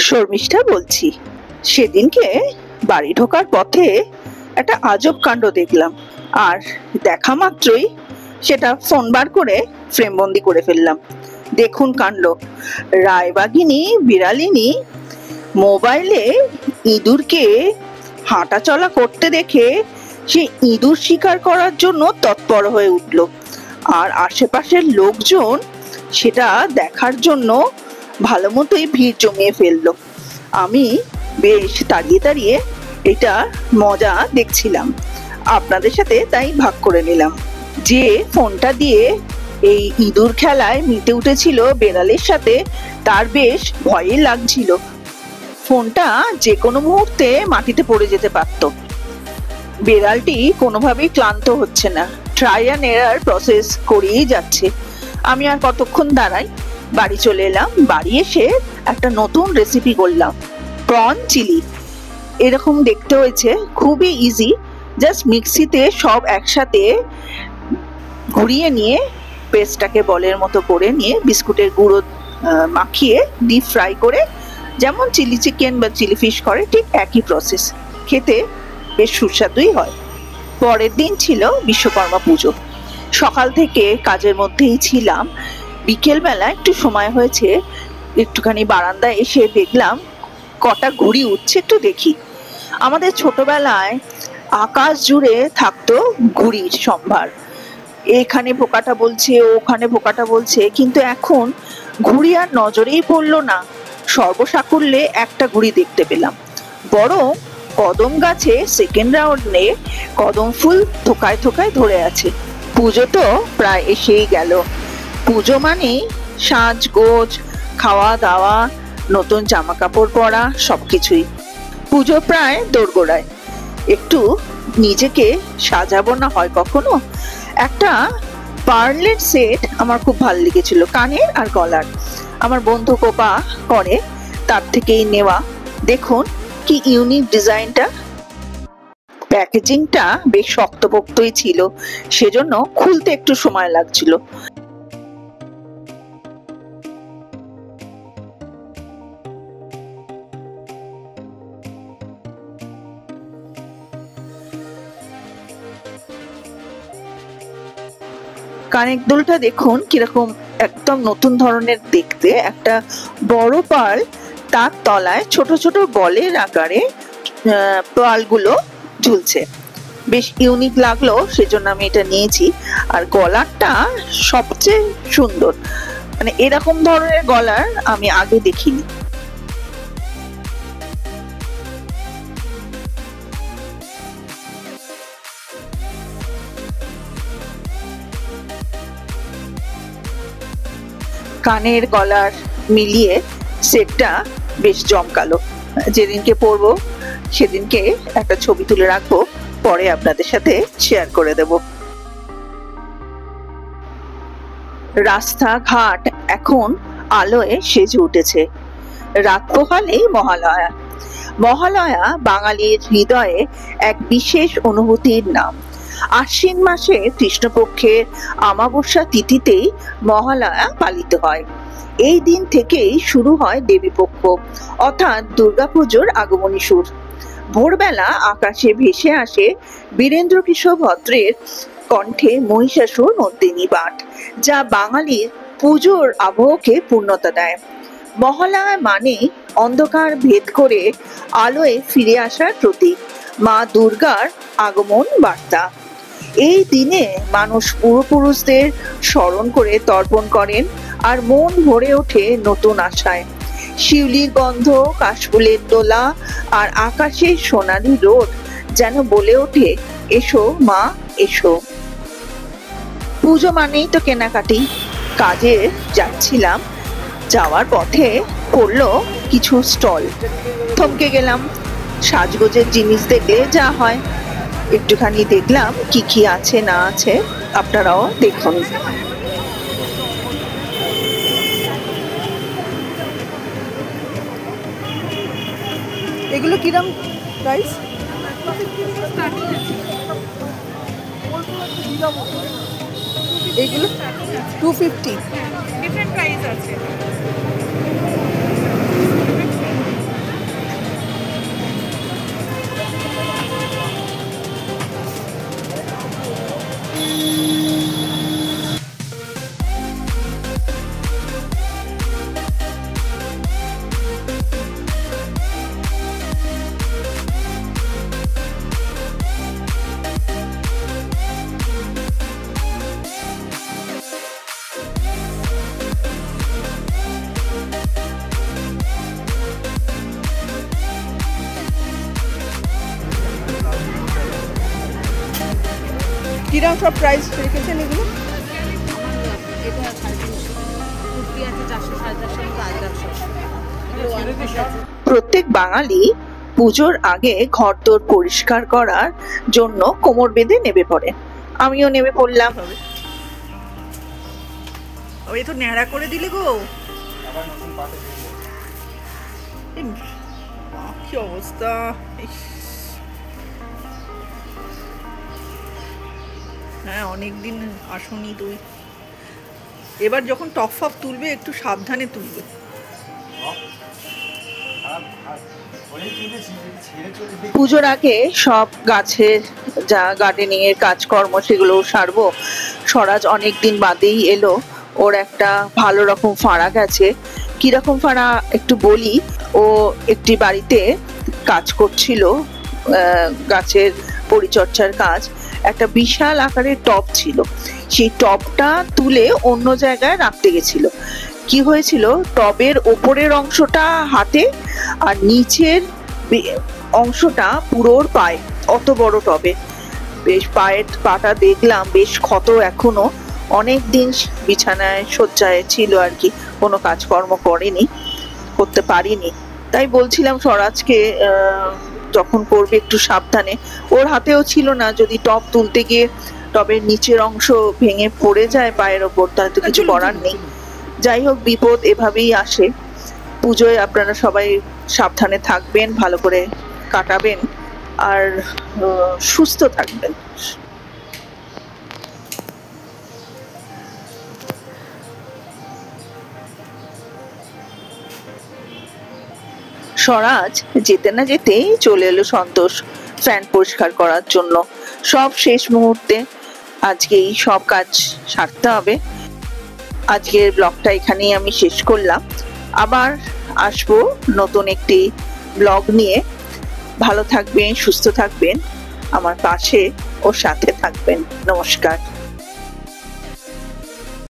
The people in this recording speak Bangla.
শর্মিষ্ঠা বলছি। সেদিনকে বাড়ি ঢোকার পথে একটা আজব কাণ্ড দেখলাম, আর দেখা মাত্রই সেটা ফোন বার করে ফ্রেমবন্দি করে ফেললাম। দেখুন কাণ্ড, রায়বাগিনী বিড়ালিনী মোবাইলে ইঁদুরকে হাঁটা চলা করতে দেখে সে ইঁদুর শিকার করার জন্য তৎপর হয়ে উঠল, আর আশেপাশের লোকজন সেটা দেখার জন্য ভালো মতোই ভিড় জমিয়ে ফেললো। আমি বেশ দাঁড়িয়ে দাঁড়িয়ে এটা মজা দেখছিলাম, আপনাদের সাথে তাই ভাগ করে নিলাম। যে ফোনটা দিয়ে এই ইঁদুর খেলায় মেতে উঠেছিল বেড়ালের সাথে, তার বেশ ভয়ই লাগছিল। ফোনটা যে কোনো মুহূর্তে মাটিতে পড়ে যেতে পারত। বেড়ালটি কোনোভাবেই ক্লান্ত হচ্ছে না, ট্রাই অ্যান্ড এরার প্রসেস করেই যাচ্ছে। আমি আর কতক্ষণ দাঁড়াই, বাড়ি চলে এলাম। বাড়ি এসে একটা নতুন রেসিপি করলাম, প্রন চিলি। এরকম দেখতে হয়েছে, খুবই ইজি। জাস্ট মিক্সিতে সব একসাথে ঘুরিয়ে নিয়ে পেস্টটাকে বলের মতো করে নিয়ে বিস্কুটের গুঁড়ো মাখিয়ে ডিপ ফ্রাই করে, যেমন চিলি চিকেন বা চিলি ফিশ করে ঠিক একই প্রসেস। খেতে বেশ সুস্বাদুই হয়। পরের দিন ছিল বিশ্বকর্মা পুজো। সকাল থেকে কাজের মধ্যেই ছিলাম। বিকেলবেলা একটু সময় হয়েছে, একটুখানি বারান্দায় এসে দেখলাম কটা ঘুড়ি উঠছে, একটু দেখি। আমাদের ছোটবেলায় আকাশ জুড়ে থাকতো ঘুড়ির সম্ভার, এখানে পোকাটা বলছে, ওখানে পোকাটা বলছে, কিন্তু এখন ঘুড়ি আর নজরেই পড়লো না। সর্বসাকুল্যে একটা ঘুড়ি দেখতে পেলাম, বরং কদম গাছে সেকেন্ড রাউন্ডে কদম ফুল থোকায় থোকায় ধরে আছে। পুজো তো প্রায় এসেই গেল। পুজো মানে সাজগোজ, খাওয়া দাওয়া, নতুন জামা কাপড় পরা, সবকিছুই। পুজো প্রায় দোরগোড়ায়। একটু নিজেকে সাজাবো না হয় কখনো। একটা পার্লের সেট আমার খুব ভালো লেগেছিল, কানের আর গলার। আমার বন্ধু কোপা করে, তার থেকেই নেওয়া। দেখুন কি ইউনিক ডিজাইনটা। প্যাকেজিংটা বেশ শক্তপোক্তই ছিল, সেজন্য খুলতে একটু সময় লাগছিল। কানের দুলটা দেখুন কিরকম একদম নতুন ধরনের দেখতে। একটা বড় পার্ল, তার তলায় ছোট ছোট বলের আকারে পার্লগুলো ঝুলছে। বেশ ইউনিক লাগলো, সেজন্য আমি এটা নিয়েছি। আর গলারটা সবচেয়ে সুন্দর, মানে এরকম ধরনের গলার আমি আগে দেখিনি। কানের গলার মিলিয়ে সেটটা বেশ জমকালো। যেদিনকে পরবো সেদিনকে একটা ছবি তুলে রাখবো, পরে আপনাদের সাথে শেয়ার করে দেব। রাস্তাঘাট এখন আলোয় সেজে উঠেছে। রাত পোহালেই মহালয়া। মহালয়া বাঙালির হৃদয়ে এক বিশেষ অনুভূতির নাম। আশ্বিন মাসে কৃষ্ণপক্ষের অমাবস্যা তিথিতেই মহালয়া পালিত হয়। এই দিন থেকেই শুরু হয় দেবীপক্ষ, অর্থাৎ দুর্গাপুজোর আগমনী সুর। ভোরবেলা আকাশে ভেসে আসে বীরেন্দ্র কিশোর ভদ্রের কণ্ঠে মহিষাসুর নন্দিনী পাঠ, যা বাঙালির পুজোর আবহকে পূর্ণতা দেয়। মহালয়া মানে অন্ধকার ভেদ করে আলোয় ফিরে আসার প্রতীক, মা দুর্গার আগমন বার্তা। এই দিনে মানুষ পূর্বপুরুষদের স্মরণ করে তর্পণ করেন, আর মন ভরে ওঠে নতুন আশায়। শিউলির গন্ধ, কাশফুলের দোলা আর আকাশের সোনালি রোদ যেন বলে ওঠে, এসো মা এসো। পুজো মানেই তো কেনাকাটি। কাজে যাচ্ছিলাম, যাওয়ার পথে পড়লো কিছু স্টল। থমকে গেলাম। সাজগোজের জিনিস দেখলে যা হয়, একটুখানি দেখলাম কি কি আছে না আছে, আপনারাও দেখুন। এগুলো কিরম প্রাইস? এগুলো 250। ডিফারেন্ট প্রাইস আছে। কিরম সব প্রাইস রেখেছেন এগুলো? এটা 350, কুর্তি আছে 400, 450, প্রত্যেক বাঙালি পুজোর আগে ঘরদোর পরিষ্কার করার জন্য কোমর বেঁধে নেমে পড়ে। আমিও নেমে পড়লাম। ওই তো ন্যাড়া করে দিলে গো। কি অবস্থা! হ্যাঁ, অনেকদিন আসনি তুই। এবার যখন টপ ফপ তুলবে একটু সাবধানে তুলবে। পুজোর আগে সব গাছের যা গার্ডেনিং এর কাজকর্ম সেগুলো সারবো। স্বরাজ অনেকদিন বাদেই এলো, ওর একটা ভালো রকম ফাঁড়া গেছে। কিরকম ফাঁড়া একটু বলি। ও একটি বাড়িতে কাজ করছিল, গাছের পরিচর্যার কাজ। একটা বিশাল আকারের টব ছিল, সেই টবটা তুলে অন্য জায়গায় রাখতে গেছিল। কি হয়েছিল, টবের ওপরের অংশটা হাতে আর নিচের অংশটা পুরোর পায়ে। অত বড় টবে বেশ পায়ের পাটা দেখলাম বেশ ক্ষত, এখনো অনেক দিন বিছানায় শয্যায় ছিল আর কি, কোনো কাজকর্ম করেনি, করতে পারিনি। তাই বলছিলাম স্বরাজকে যখন করবে একটু সাবধানে। ওর হাতেও ছিল না, যদি টব তুলতে গিয়ে টবের নিচের অংশ ভেঙে পড়ে যায় পায়ের ওপর, তাহলে তো কিছু করার নেই। যাই হোক, বিপদ এভাবেই আসে। পুজোয় আপনারা সবাই সাবধানে থাকবেন, ভালো করে কাটাবেন আর সুস্থ থাকবেন। স্বরাজ যেতে না যেতেই চলে এলো সন্তোষ ফ্যান পরিষ্কার করার জন্য। সব শেষ মুহূর্তে আজকেই সব কাজ সারতে হবে। আজকের ব্লগটা এখানেই আমি শেষ করলাম। আবার আসবো নতুন একটি ব্লগ নিয়ে। ভালো থাকবেন, সুস্থ থাকবেন, আমার পাশে ও সাথে থাকবেন। নমস্কার।